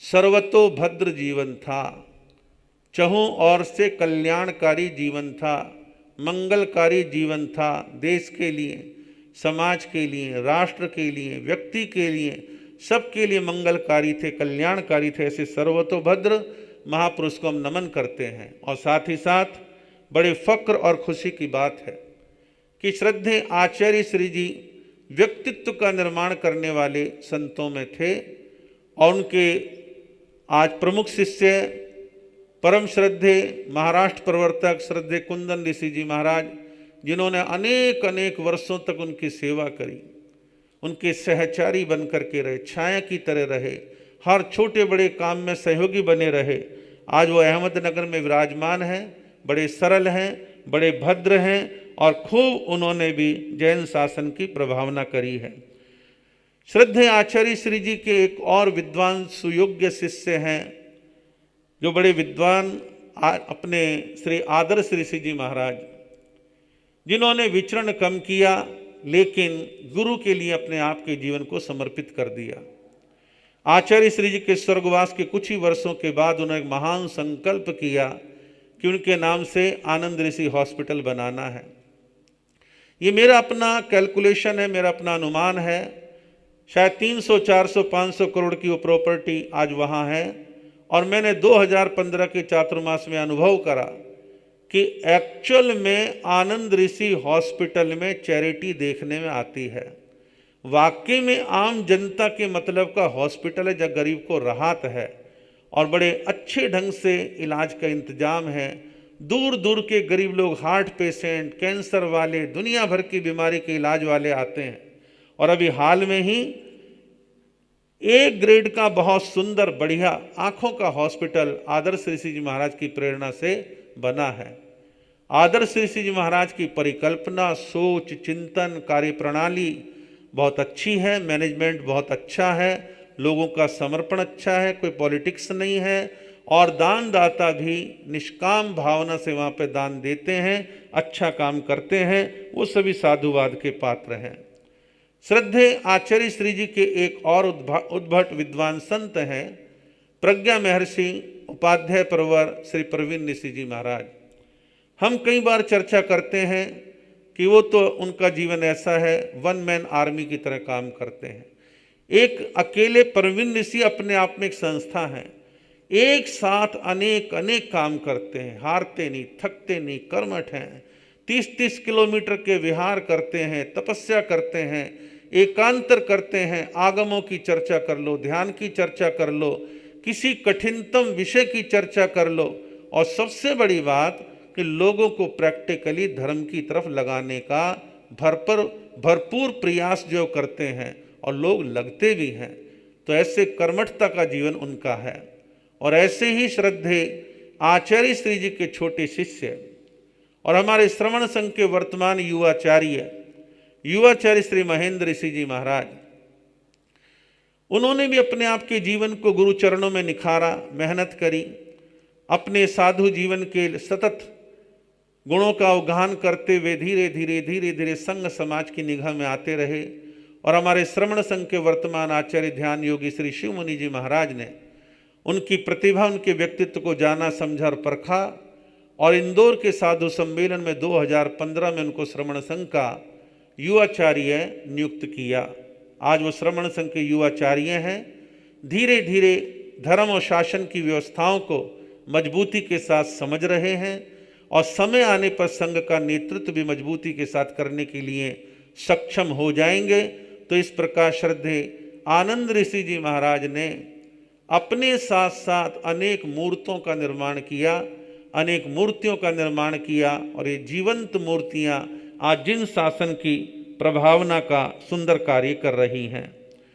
सर्वतोभद्र जीवन था, चहुं ओर से कल्याणकारी जीवन था, मंगलकारी जीवन था। देश के लिए, समाज के लिए, राष्ट्र के लिए, व्यक्ति के लिए, सबके लिए मंगलकारी थे, कल्याणकारी थे। ऐसे सर्वतोभद्र महापुरुष को हम नमन करते हैं। और साथ ही साथ बड़े फक्र और खुशी की बात है कि श्रद्धेय आचार्य श्री जी व्यक्तित्व का निर्माण करने वाले संतों में थे और उनके आज प्रमुख शिष्य परम श्रद्धेय महाराष्ट्र प्रवर्तक श्रद्धेय कुंदन ऋषि जी महाराज, जिन्होंने अनेक अनेक वर्षों तक उनकी सेवा करी, उनके सहचारी बन करके रहे, छाया की तरह रहे, हर छोटे बड़े काम में सहयोगी बने रहे। आज वो अहमदनगर में विराजमान हैं, बड़े सरल हैं, बड़े भद्र हैं और खूब उन्होंने भी जैन शासन की प्रभावना करी है। श्रद्धेय आचार्य श्री जी के एक और विद्वान सुयोग्य शिष्य हैं जो बड़े विद्वान अपने श्री आदर्श ऋषि जी महाराज, जिन्होंने विचरण कम किया लेकिन गुरु के लिए अपने आप के जीवन को समर्पित कर दिया। आचार्य श्री जी के स्वर्गवास के कुछ ही वर्षों के बाद उन्होंने एक महान संकल्प किया कि उनके नाम से आनंद ऋषि हॉस्पिटल बनाना है। ये मेरा अपना कैलकुलेशन है, मेरा अपना अनुमान है। शायद 300, 400, 500 करोड़ की वो प्रॉपर्टी आज वहाँ है और मैंने 2015 के चातुर्मास में अनुभव करा कि एक्चुअल में आनंद ऋषि हॉस्पिटल में चैरिटी देखने में आती है। वाकई में आम जनता के मतलब का हॉस्पिटल है, जहाँ गरीब को राहत है और बड़े अच्छे ढंग से इलाज का इंतजाम है। दूर दूर के गरीब लोग, हार्ट पेशेंट, कैंसर वाले, दुनिया भर की बीमारी के इलाज वाले आते हैं। और अभी हाल में ही एक ग्रेड का बहुत सुंदर बढ़िया आंखों का हॉस्पिटल आदर्श ऋषि जी महाराज की प्रेरणा से बना है। आदर्श ऋषि जी महाराज की परिकल्पना, सोच, चिंतन, कार्यप्रणाली बहुत अच्छी है, मैनेजमेंट बहुत अच्छा है, लोगों का समर्पण अच्छा है, कोई पॉलिटिक्स नहीं है, और दानदाता भी निष्काम भावना से वहाँ पे दान देते हैं, अच्छा काम करते हैं, वो सभी साधुवाद के पात्र हैं। श्रद्धेय आचार्य श्री जी के एक और उद्भट विद्वान संत हैं प्रज्ञा महर्षि उपाध्याय प्रवर श्री प्रवीण ऋषि जी महाराज। हम कई बार चर्चा करते हैं कि वो तो उनका जीवन ऐसा है, वन मैन आर्मी की तरह काम करते हैं। एक अकेले प्रवीण ऋषि अपने आप में एक संस्था है, एक साथ अनेक अनेक काम करते हैं, हारते नहीं, थकते नहीं, कर्मठ हैं, 30-30 किलोमीटर के विहार करते हैं, तपस्या करते हैं, एकांतर करते हैं, आगमों की चर्चा कर लो, ध्यान की चर्चा कर लो, किसी कठिनतम विषय की चर्चा कर लो, और सबसे बड़ी बात कि लोगों को प्रैक्टिकली धर्म की तरफ लगाने का भरपूर प्रयास जो करते हैं, और लोग लगते भी हैं। तो ऐसे कर्मठता का जीवन उनका है। और ऐसे ही श्रद्धेय आचार्य श्री जी के छोटे शिष्य और हमारे श्रवण संघ के वर्तमान युवाचार्य श्री महेंद्र ऋषि जी महाराज, उन्होंने भी अपने आप के जीवन को गुरु चरणों में निखारा, मेहनत करी, अपने साधु जीवन के सतत गुणों का अवगाहन करते हुए धीरे धीरे संघ समाज की निगाह में आते रहे। और हमारे श्रवण संघ के वर्तमान आचार्य ध्यान योगी श्री शिव मुनि जी महाराज ने उनकी प्रतिभा, उनके व्यक्तित्व को जाना, समझा और परखा, और इंदौर के साधु सम्मेलन में 2015 में उनको श्रवण संघ का युवाचार्य नियुक्त किया। आज वो श्रवण संघ के युवाचार्य हैं। धीरे धीरे धर्म और शासन की व्यवस्थाओं को मजबूती के साथ समझ रहे हैं, और समय आने पर संघ का नेतृत्व भी मजबूती के साथ करने के लिए सक्षम हो जाएंगे। तो इस प्रकार श्रद्धेय आनंद ऋषि जी महाराज ने अपने साथ साथ अनेक मूर्तों का निर्माण किया, अनेक मूर्तियों का निर्माण किया, और ये जीवंत मूर्तियाँ आज जिन शासन की प्रभावना का सुंदर कार्य कर रही हैं।